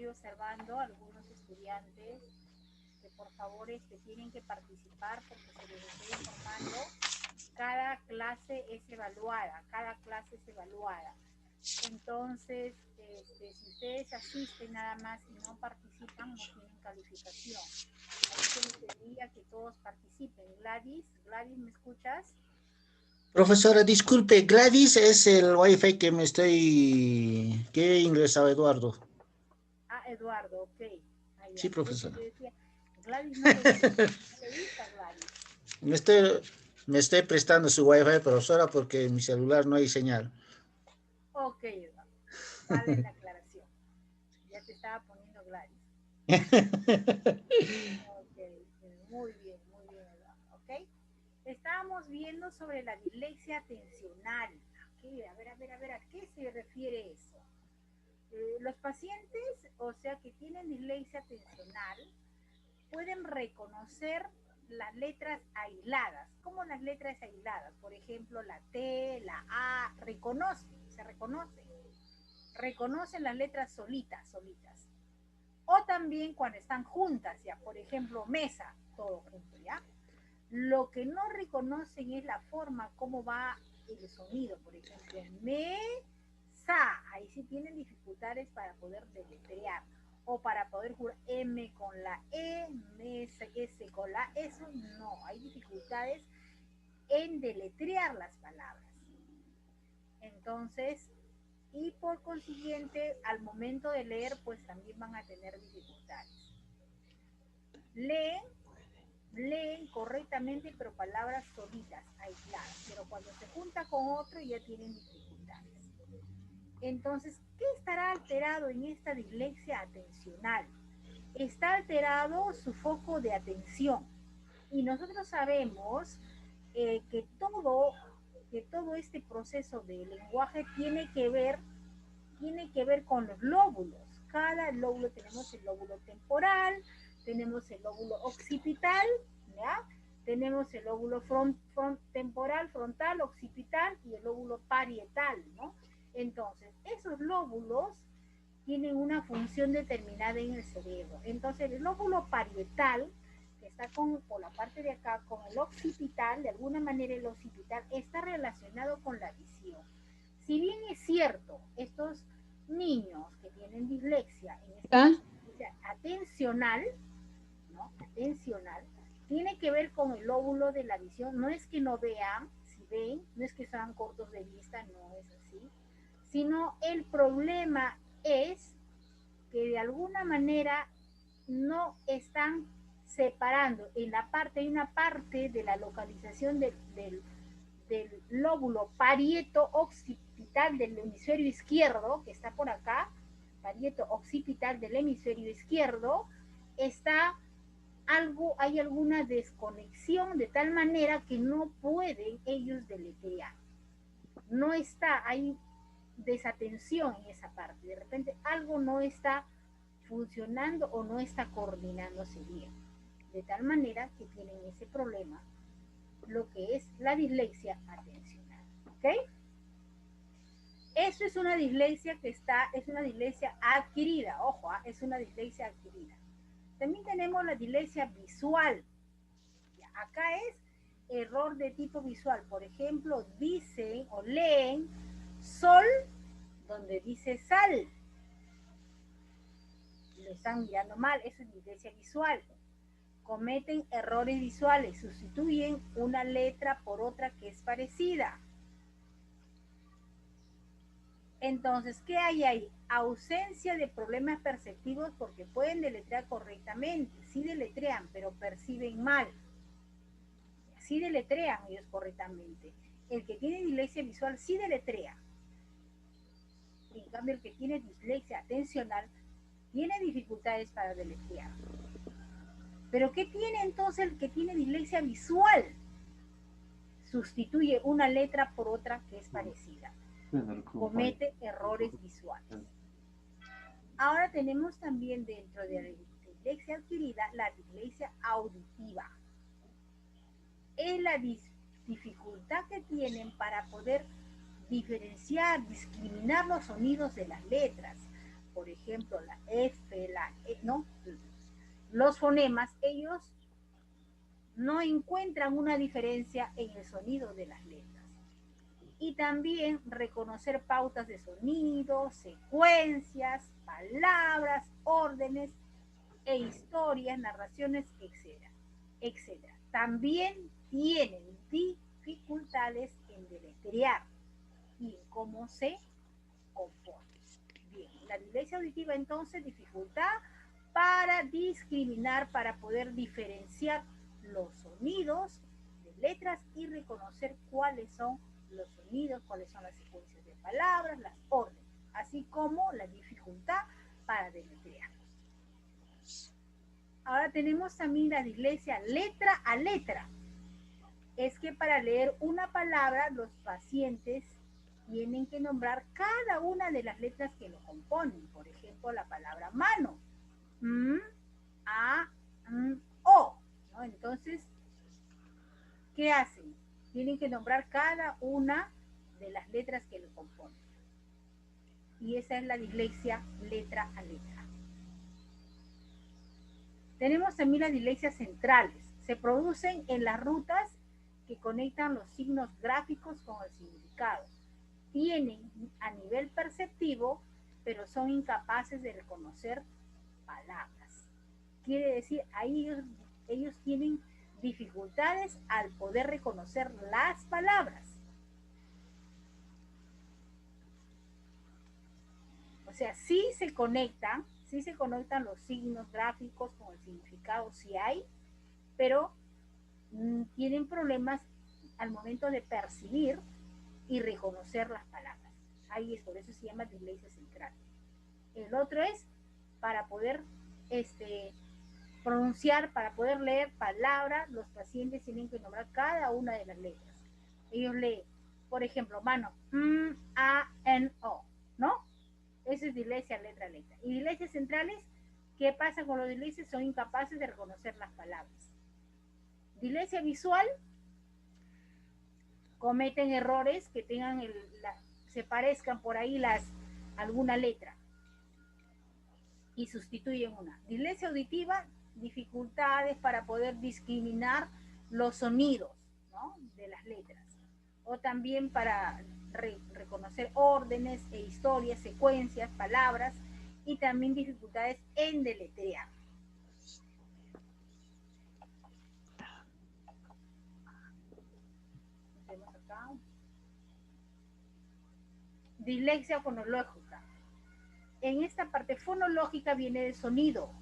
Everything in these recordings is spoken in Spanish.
estoy observando algunos estudiantes que por favor tienen que participar porque se les estoy informando. Cada clase es evaluada, cada clase es evaluada. Entonces, si ustedes asisten nada más y no participan, no tienen calificación. Así que les pediría que todos participen. Gladys, Gladys, ¿me escuchas? Profesora, disculpe, Gladys es el Wi-Fi que he ingresado, Eduardo. Ah, Eduardo, ok. Ah, Sí, ya. Por eso profesora. yo decía, Gladys no le gusta, no le gusta Gladys. Me estoy, me estoy prestando su Wi-Fi, profesora, porque en mi celular no hay señal. Ok, Eduardo. Vale la aclaración. Ya te estaba poniendo Gladys. Ok, muy bien, Eduardo. Ok. Estábamos viendo sobre la dislexia atencional. Ok, a qué se refiere eso? Los pacientes, o sea, que tienen dislexia atencional, pueden reconocer las letras aisladas. ¿Cómo las letras aisladas? Por ejemplo, la T, la A, reconocen las letras solitas, solitas. O también cuando están juntas, ya, por ejemplo, mesa, todo junto, ¿ya? Lo que no reconocen es la forma, cómo va el sonido, por ejemplo, mesa, ahí sí tienen dificultades para poder deletrear o para poder jugar M con la E, S con la S, no, hay dificultades en deletrear las palabras. Entonces, y por consiguiente, al momento de leer, pues también van a tener dificultades. Leen leen correctamente, pero palabras solitas, aisladas. Pero cuando se junta con otro ya tienen dificultades. Entonces, ¿qué estará alterado en esta dislexia atencional? Está alterado su foco de atención. Y nosotros sabemos que todo este proceso de lenguaje tiene que ver con los lóbulos. Cada lóbulo tenemos el lóbulo temporal, tenemos el lóbulo occipital, ¿ya? Tenemos el lóbulo temporal, frontal, occipital y el lóbulo parietal, ¿no? Entonces, esos lóbulos tienen una función determinada en el cerebro. Entonces, el lóbulo parietal, que está por la parte de acá, con el occipital, de alguna manera el occipital está relacionado con la visión. Si bien es cierto, estos niños que tienen dislexia, en este caso atencional, ¿no? Atencional, tiene que ver con el lóbulo de la visión. No es que no vean, si ven, no es que sean cortos de vista, no es así, sino el problema es que de alguna manera no están separando en la parte, hay una parte de la localización del lóbulo parieto occipital del hemisferio izquierdo, que está por acá, parieto occipital del hemisferio izquierdo, hay alguna desconexión de tal manera que no pueden ellos deletrear. No está, hay desatención en esa parte. De repente algo no está funcionando o no está coordinándose bien. De tal manera que tienen ese problema, lo que es la dislexia atencional. ¿Ok? Eso es una dislexia es una dislexia adquirida, ojo, es una dislexia adquirida. También tenemos la dislexia visual. Acá es error de tipo visual. Por ejemplo, dicen o leen sol donde dice sal. Lo están mirando mal, eso es dislexia visual. Cometen errores visuales, sustituyen una letra por otra que es parecida. Entonces, ¿qué hay ahí? Ausencia de problemas perceptivos porque pueden deletrear correctamente, sí deletrean, pero perciben mal. Sí deletrean ellos correctamente. El que tiene dislexia visual sí deletrea. En cambio, el que tiene dislexia atencional tiene dificultades para deletrear. Pero ¿qué tiene entonces el que tiene dislexia visual? Sustituye una letra por otra que es parecida. Comete errores visuales. Ahora tenemos también dentro de la dislexia adquirida la dislexia auditiva. Es la dificultad que tienen para poder diferenciar, discriminar los sonidos de las letras. Por ejemplo, la F, los fonemas, ellos no encuentran una diferencia en el sonido de las letras. Y también reconocer pautas de sonido, secuencias, palabras, órdenes e historias, narraciones, etcétera, etcétera. También tienen dificultades en deletrear y en cómo se compone. Bien, la dislexia auditiva entonces, dificultad para discriminar, para poder diferenciar los sonidos de letras y reconocer cuáles son los sonidos, cuáles son las secuencias de palabras, las órdenes, así como la dificultad para deletrear. Ahora tenemos también la dislexia letra a letra. Es que para leer una palabra los pacientes tienen que nombrar cada una de las letras que lo componen. Por ejemplo, la palabra mano. A, O. ¿No? Entonces, ¿qué hacen? Tienen que nombrar cada una de las letras que lo componen. Y esa es la dislexia letra a letra. Tenemos también las dislexias centrales. Se producen en las rutas que conectan los signos gráficos con el significado. Tienen a nivel perceptivo, pero son incapaces de reconocer palabras. Quiere decir, ahí ellos tienen dificultades al poder reconocer las palabras. O sea, sí se conectan los signos gráficos con el significado, sí hay, pero tienen problemas al momento de percibir y reconocer las palabras. Ahí es, por eso se llama dislexia central. El otro es para poder pronunciar, para poder leer palabras, los pacientes tienen que nombrar cada una de las letras. Ellos leen, por ejemplo, mano, A, N, O, ¿no? Eso es dislexia letra a letra. Y dislexias centrales, ¿qué pasa con los dislexias? Son incapaces de reconocer las palabras. Dislexia visual, cometen errores que tengan se parezcan por ahí alguna letra y sustituyen una. Dislexia auditiva, dificultades para poder discriminar los sonidos, ¿no?, de las letras, o también para reconocer órdenes e historias, secuencias, palabras, y también dificultades en deletrear. Vemos acá. Dislexia fonológica. En esta parte fonológica viene del sonido.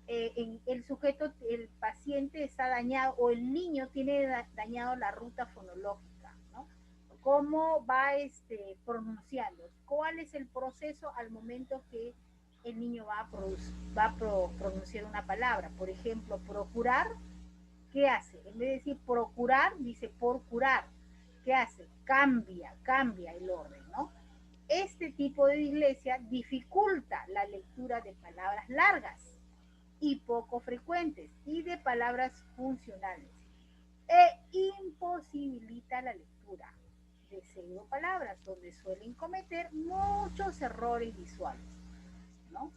El sujeto, el paciente está dañado, o el niño tiene dañado la ruta fonológica, ¿no? ¿Cómo va pronunciando? ¿Cuál es el proceso al momento que el niño va a pronunciar una palabra? Por ejemplo, procurar, ¿qué hace? En vez de decir procurar, dice por curar. ¿Qué hace? Cambia el orden, ¿no? Este tipo de dislexia dificulta la lectura de palabras largas y poco frecuentes y de palabras funcionales, e imposibilita la lectura de pseudopalabras, donde suelen cometer muchos errores visuales, ¿no?,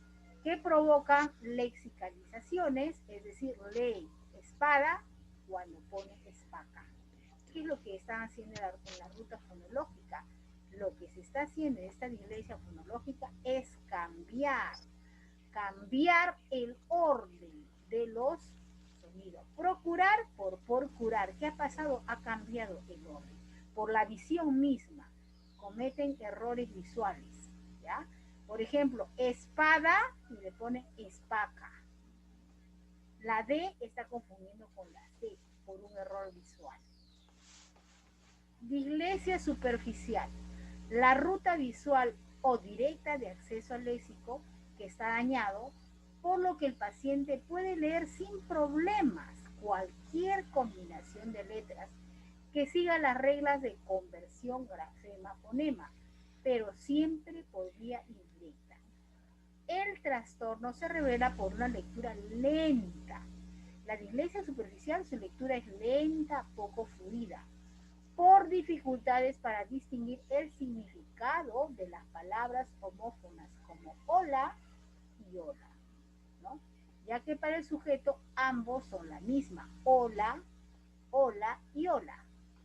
que provocan lexicalizaciones, es decir, lee espada cuando pone espaca. ¿Qué es lo que están haciendo en la ruta fonológica? Lo que se está haciendo en esta dislexia fonológica es cambiar el orden de los sonidos. Procurar por curar. ¿Qué ha pasado? Ha cambiado el orden. Por la visión misma. Cometen errores visuales, ¿ya? Por ejemplo, espada y le ponen espaca. La D está confundiendo con la C por un error visual. Dislexia superficial. La ruta visual o directa de acceso al léxico que está dañado, por lo que el paciente puede leer sin problemas cualquier combinación de letras que siga las reglas de conversión grafema-fonema, pero siempre por vía indirecta. El trastorno se revela por una lectura lenta. La dislexia superficial, su lectura es lenta, poco fluida, por dificultades para distinguir el significado de las palabras homófonas como hola y hola, ¿no? Ya ya que para el sujeto ambos son la misma, hola, hola y hola,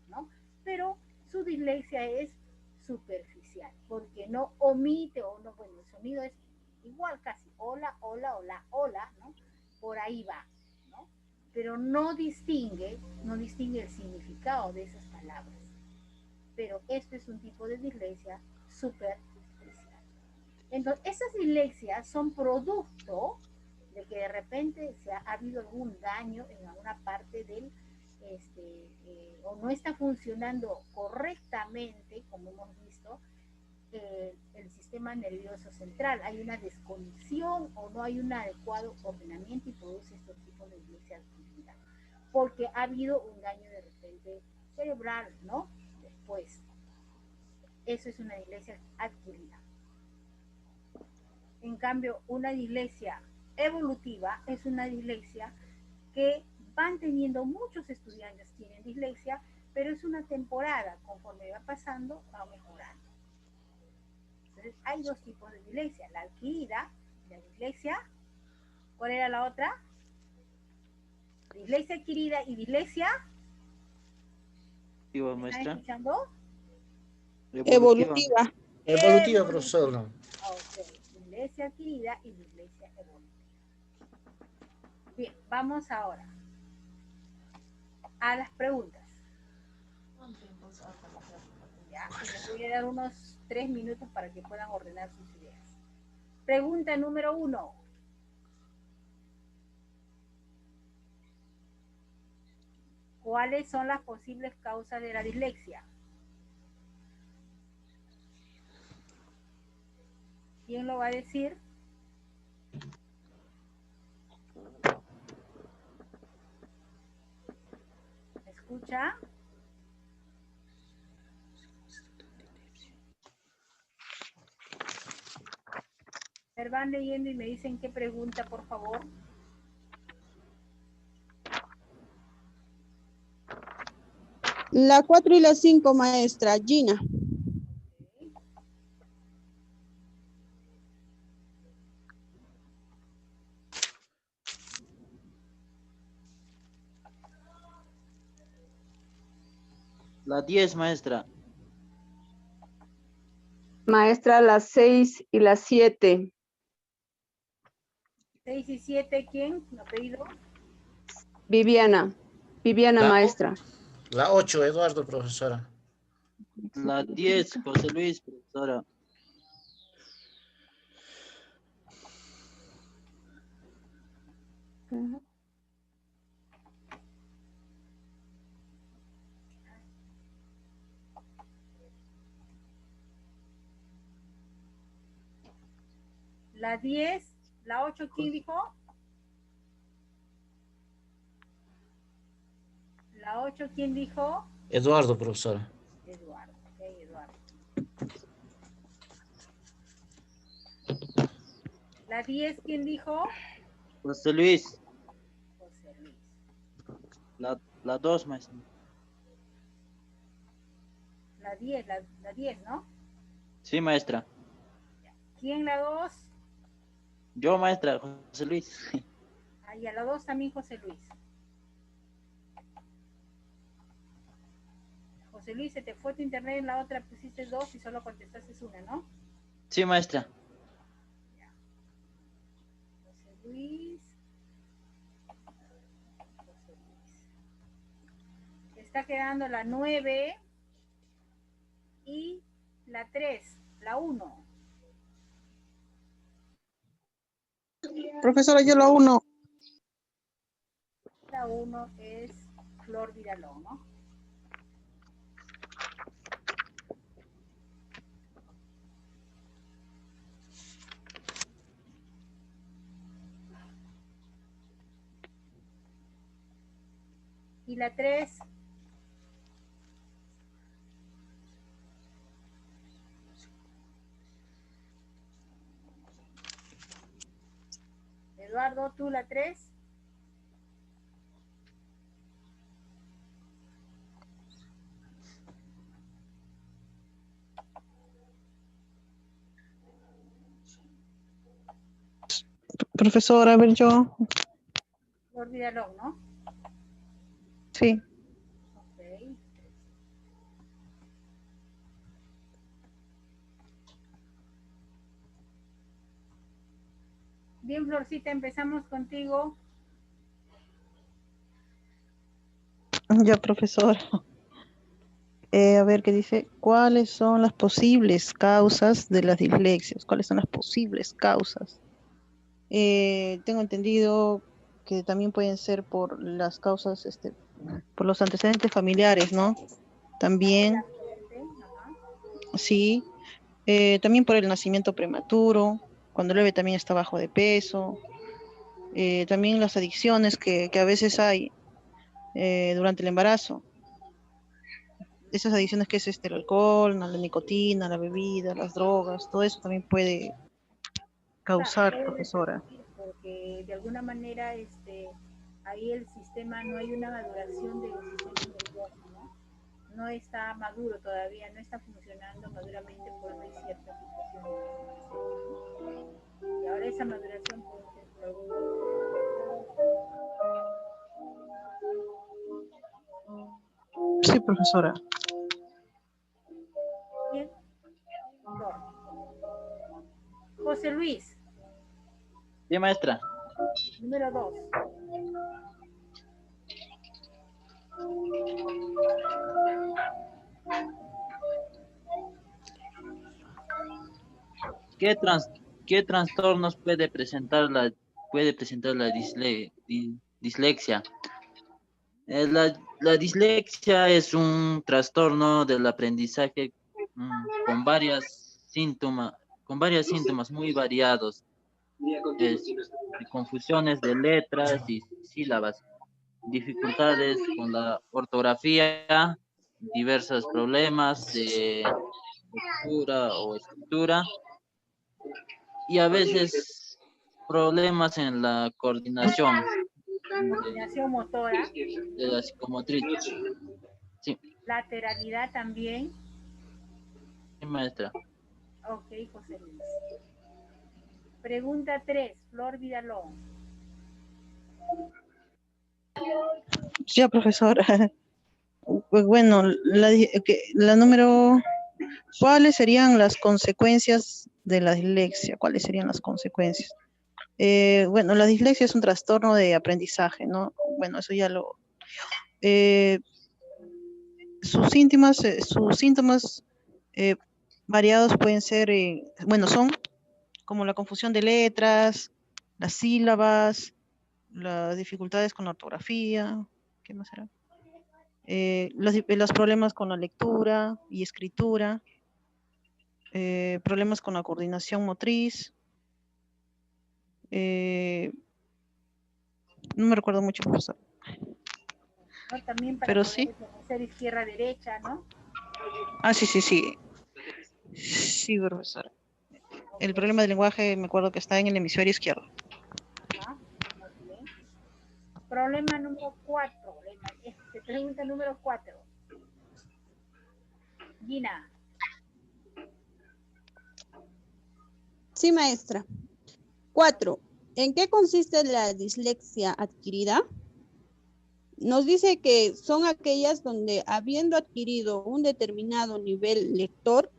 ¿no? Pero su dislexia es superficial, porque no omite o no, bueno, el sonido es igual casi, hola, hola, hola, hola, ¿no? Por ahí va, ¿no? Pero no distingue el significado de esas palabras. Pero esto es un tipo de dislexia superficial. Entonces, esas dislexias son producto de que de repente ha habido algún daño en alguna parte del, o no está funcionando correctamente, como hemos visto, el sistema nervioso central. Hay una desconexión o no hay un adecuado ordenamiento y produce este tipo de dislexia adquirida. Porque ha habido un daño de repente cerebral, ¿no? Después, eso es una dislexia adquirida. En cambio, una dislexia evolutiva es una dislexia que van teniendo, muchos estudiantes tienen dislexia, pero es una temporada, conforme va pasando, va mejorando. Entonces, hay dos tipos de dislexia, la adquirida, la dislexia, ¿cuál era la otra? Dislexia adquirida y dislexia, ¿me están escuchando? Evolutiva. Evolutiva, profesor. Ok, dislexia adquirida y dislexia evolutiva. Bien, vamos ahora a las preguntas. Ya, les voy a dar unos 3 minutos para que puedan ordenar sus ideas. Pregunta número 1. ¿Cuáles son las posibles causas de la dislexia? ¿Quién lo va a decir? ¿Me escucha? Van leyendo y me dicen qué pregunta, por favor. La 4 y la 5, maestra Gina. La 10, maestra. Maestra, las 6 y las 7. 6 y 7, ¿quién? ¿Lo ha pedido? Viviana. Viviana, maestra. La 8, Eduardo, profesora. La 10, José Luis, profesora. La 10, la 8, ¿quién dijo? La 8, ¿quién dijo? Eduardo, profesora. Eduardo, ok, Eduardo. La 10, ¿quién dijo? José Luis. José Luis. La 2, maestra. La 10, la 10, ¿no? Sí, maestra. ¿Quién la 2? Yo, maestra, José Luis. Ah, y a la 2 también José Luis. José Luis, se te fue tu internet, en la otra pusiste 2 y solo contestaste una, ¿no? Sí, maestra. Ya. José Luis. José Luis. Está quedando la 9 y la 3, la 1. Profesora, yo la 1. La 1 es Flor Viralón, ¿no? Y la 3, Eduardo, ¿tú la 3? Profesora, a ver yo. Flor Vidalón, ¿no? Sí. Ok. Bien, Florcita, empezamos contigo. Ya, profesora. A ver qué dice. ¿Cuáles son las posibles causas de las dislexias? ¿Cuáles son las posibles causas? Tengo entendido que también pueden ser por las causas, por los antecedentes familiares, ¿no? También, Ajá. sí. También por el nacimiento prematuro, cuando el bebé también está bajo de peso. También las adicciones que a veces hay durante el embarazo. Esas adicciones que es el alcohol, la nicotina, la bebida, las drogas, todo eso también puede causar, Puede profesora. repercutir porque de alguna manera ahí el sistema, no hay una maduración del sistema nervioso, ¿no? No está maduro todavía, no está funcionando maduramente por no hay ciertas situaciones. Y ahora esa maduración puede ser por algún Sí, profesora. bien. Flor. José Luis, Sí, maestra. número 2. ¿Qué, qué trastornos puede presentar la dislexia? La dislexia es un trastorno del aprendizaje con con varios síntomas muy variados, es, de confusiones de letras y sílabas, dificultades con la ortografía, diversos problemas de lectura o escritura y a veces problemas en la coordinación Coordinación motora, de la psicomotriz. Sí, lateralidad también. sí, maestra. Ok, José Luis. Pregunta 3, Flor Vidalón. Ya, profesora. Pues bueno, la número, ¿cuáles serían las consecuencias de la dislexia? ¿Cuáles serían las consecuencias? Bueno, la dislexia es un trastorno de aprendizaje, ¿no? Bueno, eso ya lo... eh, sus síntomas variados pueden ser, bueno, son como la confusión de letras, las sílabas, las dificultades con la ortografía, ¿qué más será? Los problemas con la lectura y escritura, problemas con la coordinación motriz, no me recuerdo mucho, profesor, ¿No? También para pero poder sí. reconocer izquierda-derecha, ¿no? Ah, sí, sí, sí. Sí, profesor. El Ok, problema del lenguaje me acuerdo que está en el hemisferio izquierdo. ajá, muy bien. Problema número 4, pregunta número 4. Gina, Sí, maestra. 4. ¿En qué consiste la dislexia adquirida? Nos dice que son aquellas donde, habiendo adquirido un determinado nivel lector,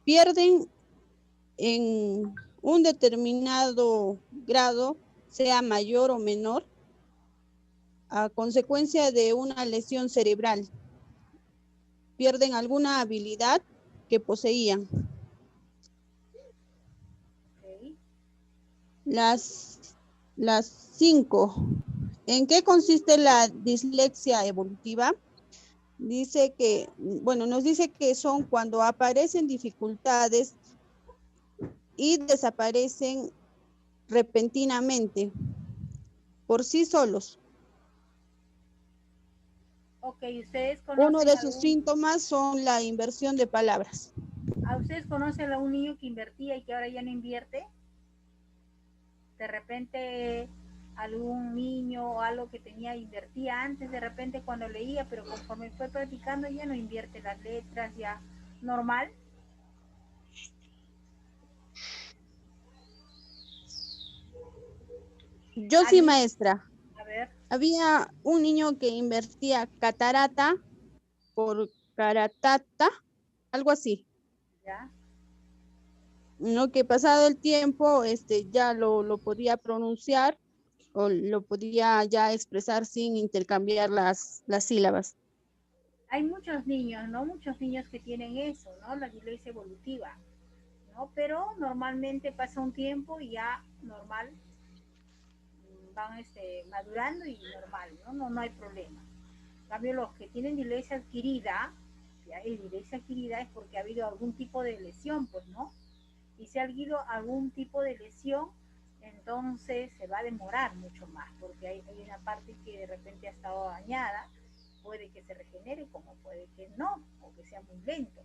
pierden en un determinado grado, sea mayor o menor, a consecuencia de una lesión cerebral. Pierden alguna habilidad que poseían. ok. Las 5. ¿En qué consiste la dislexia evolutiva? Dice que, bueno, nos dice que son cuando aparecen dificultades y desaparecen repentinamente por sí solos. Ok, ¿ustedes Uno conocen de sus síntomas son la inversión de palabras. a ustedes conocen a un niño que invertía y que ahora ya no invierte? De repente algún niño o algo que tenía invertía antes, de repente cuando leía, pero conforme fue practicando ya no invierte las letras, ya normal. Yo sí, ¿Alguien? maestra. A ver, Había un niño que invertía catarata por caratata, algo así, ya. ¿no? Que pasado el tiempo, ya lo podía pronunciar o lo podía ya expresar sin intercambiar las sílabas. Hay muchos niños, ¿no? Muchos niños que tienen eso, ¿no? La dislexia evolutiva, ¿no? Pero normalmente pasa un tiempo y ya normal van madurando y normal, ¿no? No hay problema. En cambio, los que tienen dislexia adquirida, ya, y dislexia adquirida es porque ha habido algún tipo de lesión, pues, ¿no? Y si ha habido algún tipo de lesión, entonces se va a demorar mucho más, porque hay una parte que de repente ha estado dañada, puede que se regenere como puede que no, o que sea muy lento.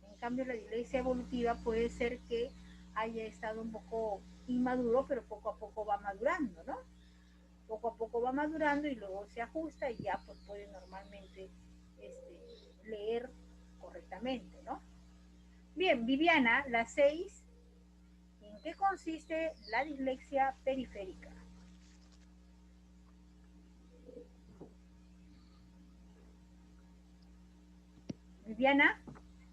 En cambio, la dislexia evolutiva puede ser que haya estado un poco inmaduro, pero poco a poco va madurando, ¿no? Poco a poco va madurando y luego se ajusta y ya pues puede normalmente leer correctamente, ¿no? Bien, Viviana, la 6, ¿en qué consiste la dislexia periférica? Viviana,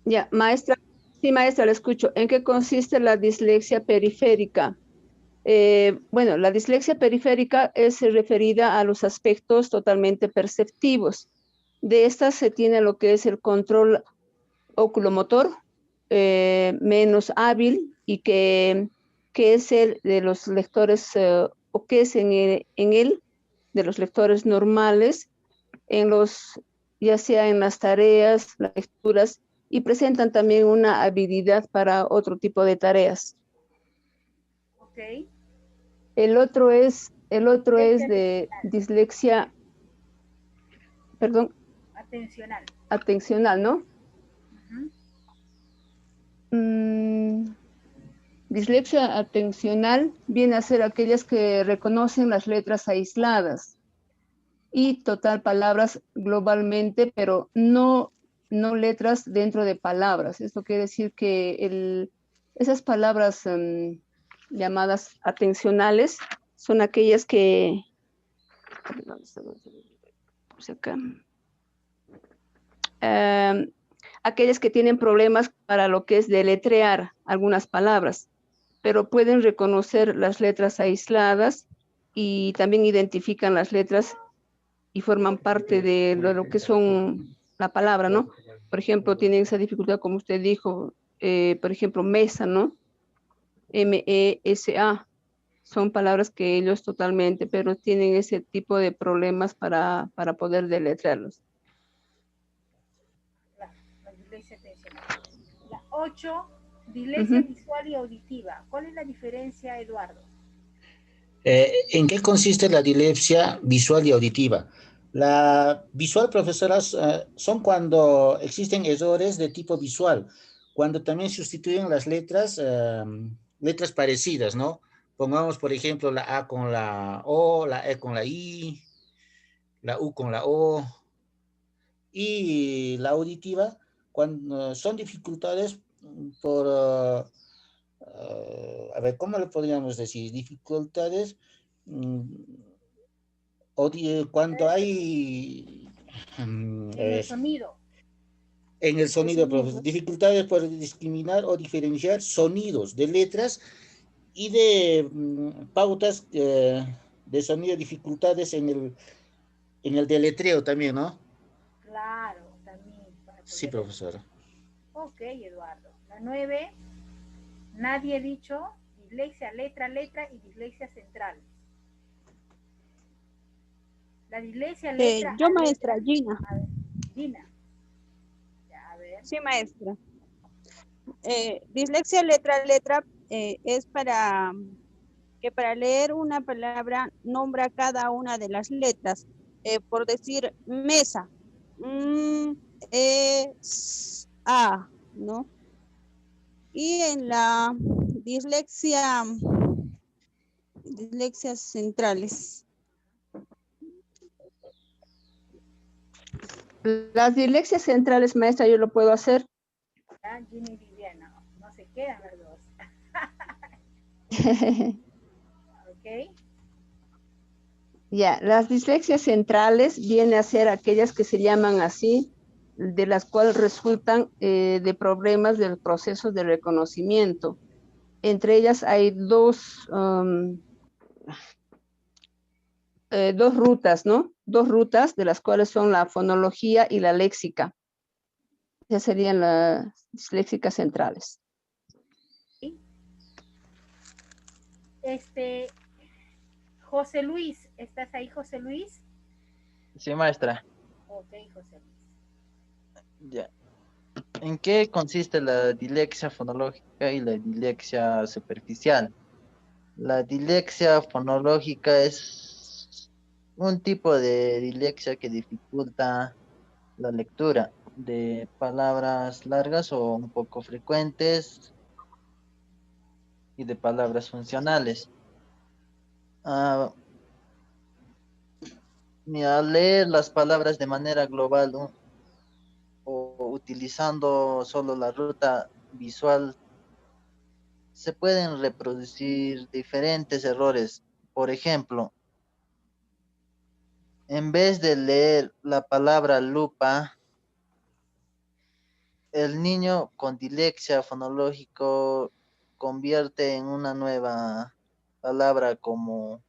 Ya, maestra, sí, maestra, le escucho. ¿En qué consiste la dislexia periférica? Bueno, la dislexia periférica es referida a los aspectos totalmente perceptivos. De estas se tiene lo que es el control oculomotor menos hábil y que es el de los lectores, o que es en él de los lectores normales, en los, ya sea en las tareas, las lecturas, y presentan también una habilidad para otro tipo de tareas. ok. El otro es Dislexia de atencional. dislexia, perdón, Atencional. atencional, ¿no? Uh-huh. Dislexia atencional viene a ser aquellas que reconocen las letras aisladas y total palabras globalmente, pero no letras dentro de palabras. Esto quiere decir que esas palabras llamadas atencionales son aquellas que, aquellas que tienen problemas para lo que es deletrear algunas palabras, pero pueden reconocer las letras aisladas y también identifican las letras y forman parte de lo que son la palabra, ¿no? Por ejemplo, tienen esa dificultad, como usted dijo, por ejemplo, mesa, ¿no? MESA. Son palabras que ellos totalmente, pero tienen ese tipo de problemas para poder deletrearlos. Claro, la dislexia atencional. La 8, dislexia visual y auditiva. ¿Cuál es la diferencia, Eduardo? ¿En qué consiste la dislexia visual y auditiva? La visual, profesoras, son cuando existen errores de tipo visual, cuando también sustituyen las letras, letras parecidas, ¿no? Pongamos, por ejemplo, la A con la O, la E con la I, la U con la O, y la auditiva, cuando son dificultades por, a ver, ¿cómo le podríamos decir? Dificultades cuando hay En el sonido. en el sonido, profesor, dificultades por discriminar o diferenciar sonidos de letras y de pautas de sonido, dificultades en el deletreo también, ¿no? Claro, también. Para Sí, poder... profesora. Ok, Eduardo. La 9, nadie ha dicho dislexia letra, letra y dislexia central. La dislexia letra Yo, a maestra, letra. Gina. A ver, Gina. Ya, a ver. Sí, maestra. Dislexia letra, letra es que para leer una palabra nombra cada una de las letras. Por decir mesa, a, ¿no? Y en la dislexias centrales. Las dislexias centrales, maestra, yo lo puedo hacer. Ya, Gina y Viviana. No se quedan las dos. Ok. Ya, las dislexias centrales vienen a ser aquellas que se llaman así, de las cuales resultan de problemas del proceso de reconocimiento. Entre ellas hay dos rutas, ¿no? Dos rutas de las cuales son la fonología y la léxica. Esas serían las disléxicas centrales. José Luis, ¿estás ahí, José Luis? Sí, maestra. Ok, José Luis. Ya. ¿En qué consiste la dilexia fonológica y la dilexia superficial? La dilexia fonológica es un tipo de dilexia que dificulta la lectura de palabras largas o un poco frecuentes y de palabras funcionales. Ah, al leer las palabras de manera global, ¿no? O utilizando solo la ruta visual, se pueden reproducir diferentes errores. Por ejemplo, en vez de leer la palabra lupa, el niño con dilexia fonológico convierte en una nueva palabra como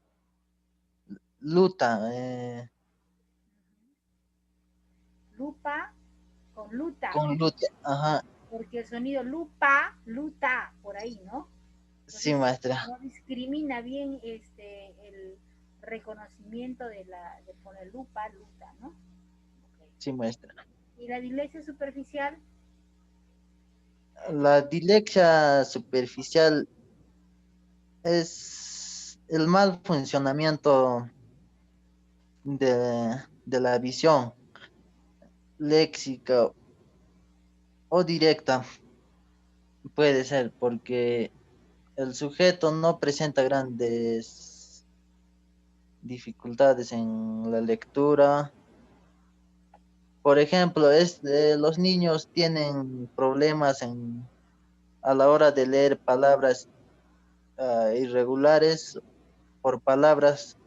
luta. Lupa con luta, Con luta, ajá, porque el sonido lupa, luta, por ahí, ¿no? sí, Entonces, maestra, no discrimina bien el reconocimiento de poner lupa, luta, ¿no? Okay. sí, maestra. Y la dislexia superficial, La dilexia superficial es el mal funcionamiento de la visión léxica o directa, puede ser, porque el sujeto no presenta grandes dificultades en la lectura. Por ejemplo, los niños tienen problemas a la hora de leer palabras irregulares por palabras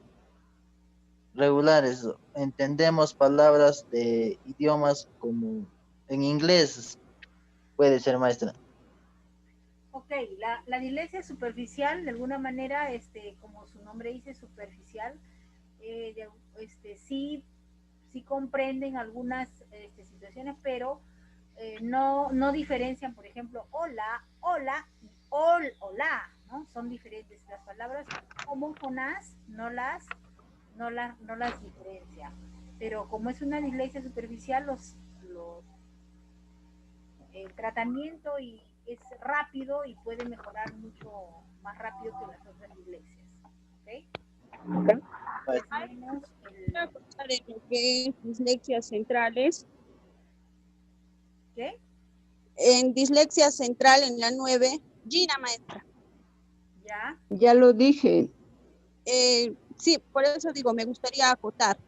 regulares. Entendemos palabras de idiomas como en inglés, puede ser, maestra. ok, la dislexia superficial, de alguna manera, como su nombre dice, superficial, sí, sí comprenden algunas situaciones, pero no diferencian, por ejemplo, hola, hola y hola, ¿no? Son diferentes las palabras, homófonas no las diferencia. Pero como es una dislexia superficial, el tratamiento es rápido y puede mejorar mucho más rápido que las otras dislexias. ¿Okay? Tenemos Voy a contar en lo que es dislexias centrales. ¿qué? En dislexia central en la 9, Gina, maestra. Ya. Ya lo dije. Sí, por eso digo, me gustaría acotar.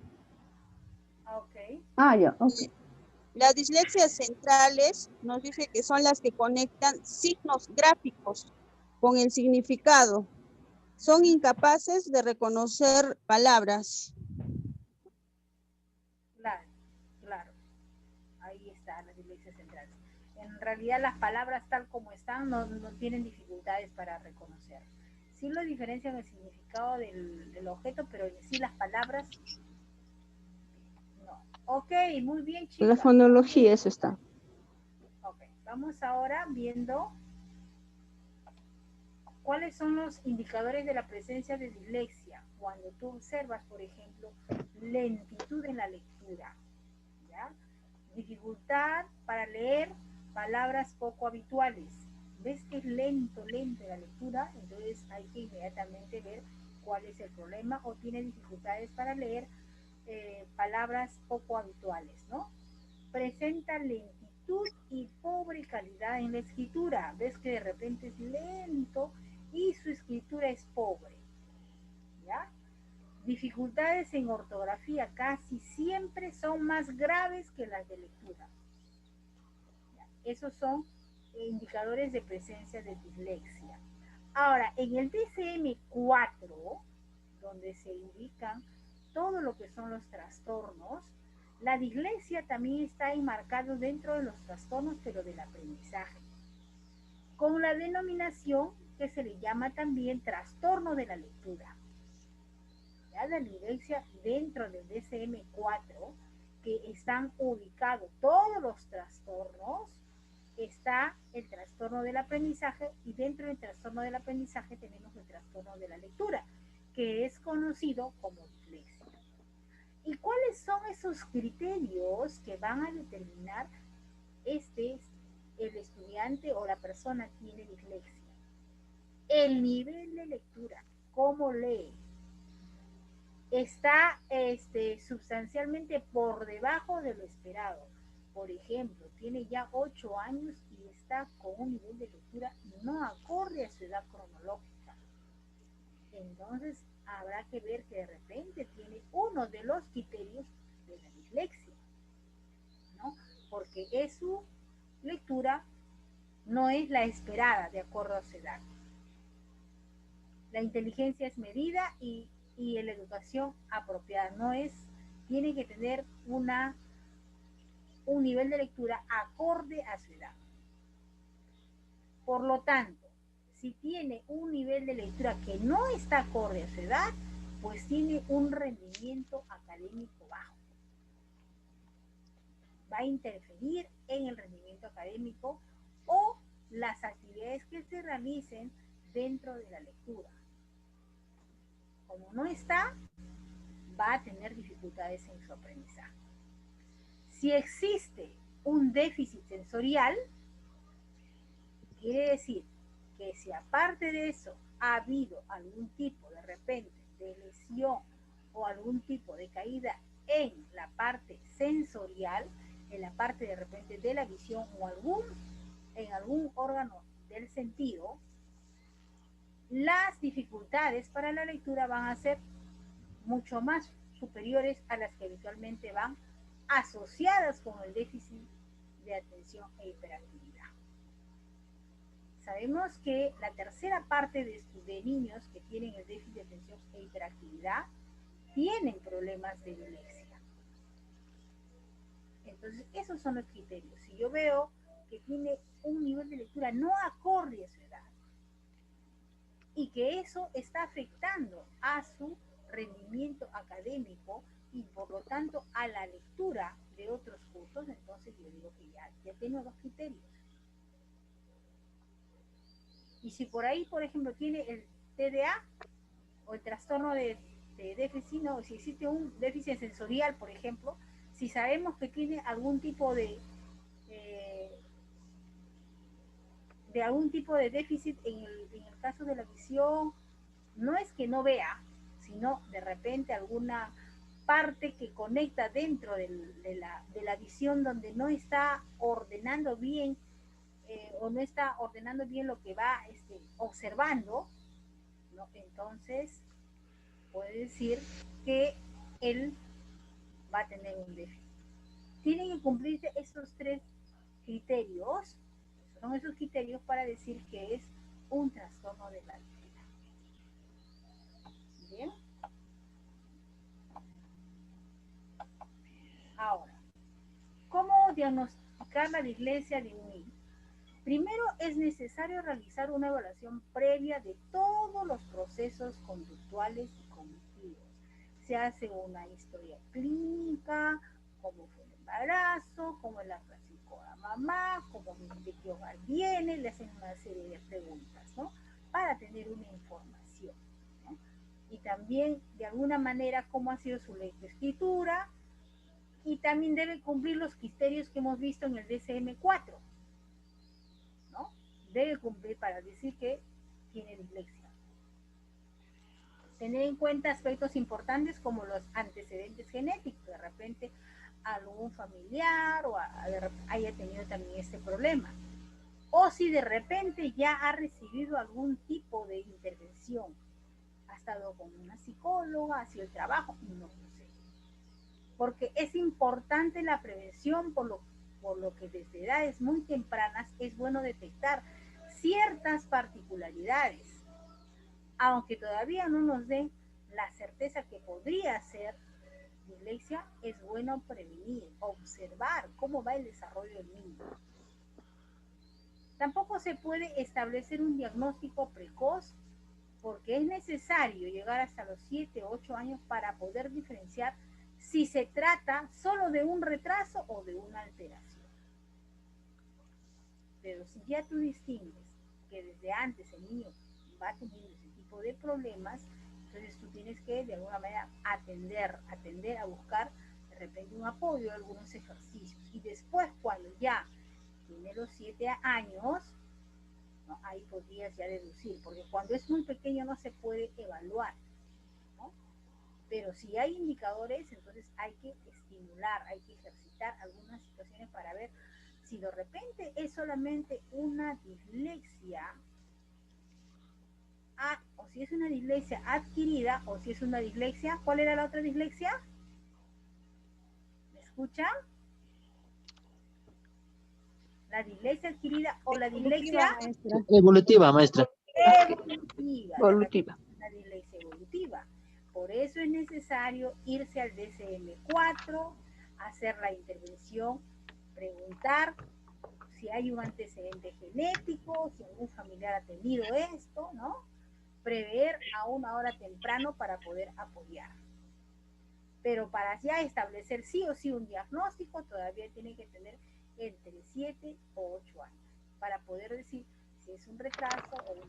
Ok. Ya, ok. Las dislexias centrales nos dice que son las que conectan signos gráficos con el significado. Son incapaces de reconocer palabras. Claro, claro. Ahí está la dislexia central. En realidad las palabras tal como están no tienen dificultades para reconocer. Sí lo diferencian el significado del objeto, pero en sí las palabras no. Ok, muy bien, La chicas. fonología, eso está. Ok, vamos ahora viendo cuáles son los indicadores de la presencia de dislexia. Cuando tú observas, por ejemplo, lentitud en la lectura, ¿ya? Dificultad para leer palabras poco habituales. ¿Ves que es lento la lectura? Entonces hay que inmediatamente ver cuál es el problema o tiene dificultades para leer palabras poco habituales, ¿no? Presenta lentitud y pobre calidad en la escritura. Ves que de repente es lento y su escritura es pobre, ¿ya? Dificultades en ortografía casi siempre son más graves que las de lectura. ¿Ya? Esos son indicadores de presencia de dislexia. Ahora, en el DSM-4, donde se indican todo lo que son los trastornos, la dislexia también está enmarcado dentro de los trastornos, pero del aprendizaje, con la denominación que se le llama también trastorno de la lectura. Ya la dislexia dentro del DSM-4, que están ubicados todos los trastornos, está el trastorno del aprendizaje, y dentro del trastorno del aprendizaje tenemos el trastorno de la lectura, que es conocido como dislexia. ¿Y cuáles son esos criterios que van a determinar el estudiante o la persona tiene dislexia? El nivel de lectura, cómo lee, está sustancialmente por debajo de lo esperado. Por ejemplo, tiene ya 8 años y está con un nivel de lectura no acorde a su edad cronológica. Entonces, habrá que ver que de repente tiene uno de los criterios de la dislexia, ¿no? Porque su lectura no es la esperada de acuerdo a su edad. La inteligencia es medida y la educación apropiada tiene que tener un nivel de lectura acorde a su edad. Por lo tanto, si tiene un nivel de lectura que no está acorde a su edad, pues tiene un rendimiento académico bajo. Va a interferir en el rendimiento académico o las actividades que se realicen dentro de la lectura. Como no está, va a tener dificultades en su aprendizaje. Si existe un déficit sensorial, quiere decir que si aparte de eso ha habido algún tipo de repente de lesión o algún tipo de caída en la parte sensorial, en la parte de repente de la visión o en algún órgano del sentido, las dificultades para la lectura van a ser mucho más superiores a las que habitualmente van asociadas con el déficit de atención e hiperactividad. Sabemos que la tercera parte de niños que tienen el déficit de atención e hiperactividad tienen problemas de dislexia. Entonces, esos son los criterios. Si yo veo que tiene un nivel de lectura no acorde a su edad y que eso está afectando a su rendimiento académico y por lo tanto a la lectura de otros cursos, entonces yo digo que ya tengo los criterios. Y si por ahí, por ejemplo, tiene el TDA o el trastorno de déficit, no, si existe un déficit sensorial, por ejemplo, si sabemos que tiene algún tipo de algún tipo de déficit en el caso de la visión, no es que no vea, sino de repente alguna parte que conecta dentro de la visión donde no está ordenando bien o no está ordenando bien lo que va observando, ¿no? Entonces puede decir que él va a tener un déficit. Tienen que cumplirse esos 3 criterios, son esos criterios para decir que es un trastorno de la lectura. Bien. Ahora, ¿cómo diagnosticar la dislexia de un niño? Primero es necesario realizar una evaluación previa de todos los procesos conductuales y cognitivos. Se hace una historia clínica, cómo fue el embarazo, cómo la clasificó la mamá, de qué hogar viene, le hacen una serie de preguntas, ¿no? Para tener una información, ¿no? Y también, de alguna manera, cómo ha sido su lectoescritura, y también debe cumplir los criterios que hemos visto en el DSM-4, ¿no? Debe cumplir para decir que tiene dislexia. Tener en cuenta aspectos importantes como los antecedentes genéticos, de repente algún familiar o haya tenido también este problema, o si de repente ya ha recibido algún tipo de intervención, ha estado con una psicóloga, ha sido el trabajo, no sé, porque es importante la prevención, por lo que desde edades muy tempranas es bueno detectar ciertas particularidades, aunque todavía no nos den la certeza que podría ser dislexia, es bueno prevenir, observar cómo va el desarrollo del niño. Tampoco se puede establecer un diagnóstico precoz porque es necesario llegar hasta los 7 o 8 años para poder diferenciar si se trata solo de un retraso o de una alteración. Pero si ya tú distingues que desde antes el niño va teniendo ese tipo de problemas, entonces tú tienes que de alguna manera atender a buscar de repente un apoyo, algunos ejercicios. Y después cuando ya tiene los 7 años, ¿no? Ahí podrías ya deducir, porque cuando es muy pequeño no se puede evaluar, ¿no? Pero si hay indicadores, entonces hay que estimular, hay que ejercitar algunas situaciones para ver si de repente es solamente una dislexia, o si es una dislexia adquirida, o si es una dislexia, ¿cuál era la otra dislexia? ¿Me escuchan? La dislexia adquirida o la dislexia Evolutiva, maestra. Evolutiva. La dislexia evolutiva. Por eso es necesario irse al DSM-4, hacer la intervención, preguntar si hay un antecedente genético, si algún familiar ha tenido esto, ¿no? Prever a una hora temprano para poder apoyar. Pero para ya establecer sí o sí un diagnóstico, todavía tiene que tener entre 7 o 8 años para poder decir si es un retraso o un...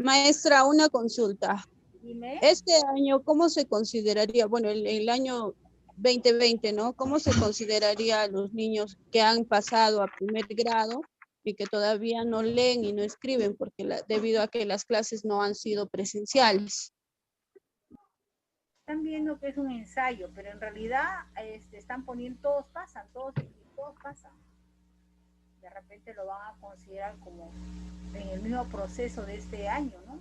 Maestra, una consulta. Dime. Este año, ¿cómo se consideraría? Bueno, el año 2020, ¿no? ¿Cómo se consideraría a los niños que han pasado a primer grado y que todavía no leen y no escriben porque debido a que las clases no han sido presenciales? Están viendo que es un ensayo, pero en realidad están poniendo todos pasan. De repente lo van a considerar como en el mismo proceso de este año, ¿no?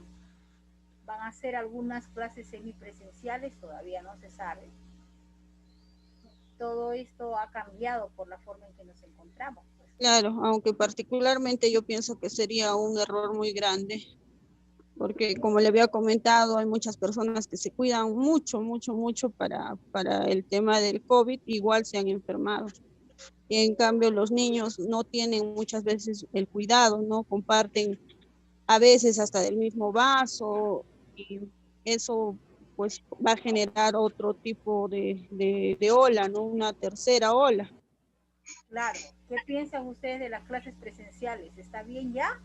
Van a hacer algunas clases semipresenciales, todavía no se sabe. Todo esto ha cambiado por la forma en que nos encontramos. Pues. Claro, aunque particularmente yo pienso que sería un error muy grande, porque como le había comentado, hay muchas personas que se cuidan mucho para el tema del COVID, igual se han enfermado. Y en cambio los niños no tienen muchas veces el cuidado, no comparten a veces hasta del mismo vaso, y eso pues va a generar otro tipo de ola, ¿no? Una tercera ola. Claro. ¿Qué piensan ustedes de las clases presenciales? ¿Está bien ya?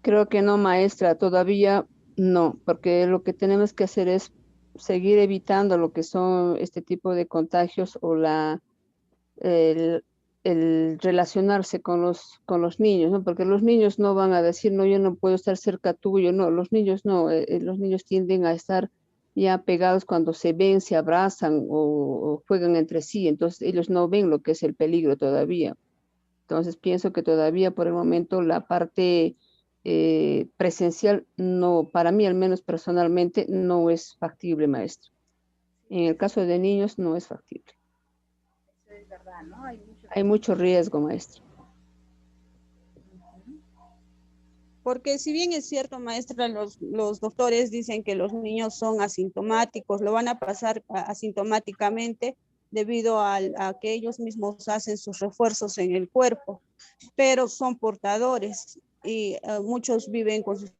Creo que no, maestra, todavía no, porque lo que tenemos que hacer es seguir evitando lo que son este tipo de contagios o el, el relacionarse con los niños, ¿no? Porque los niños no van a decir, no, yo no puedo estar cerca tuyo, no, los niños no, los niños tienden a estar ya pegados cuando se ven, se abrazan o juegan entre sí, entonces ellos no ven lo que es el peligro todavía. Entonces pienso que todavía por el momento la parte presencial no, para mí al menos personalmente, no es factible, maestro. En el caso de niños no es factible. Eso es verdad, ¿no? Hay mucho riesgo, maestro. Porque si bien es cierto, maestra, los doctores dicen que los niños son asintomáticos, lo van a pasar asintomáticamente debido a que ellos mismos hacen sus refuerzos en el cuerpo, pero son portadores y muchos viven con sus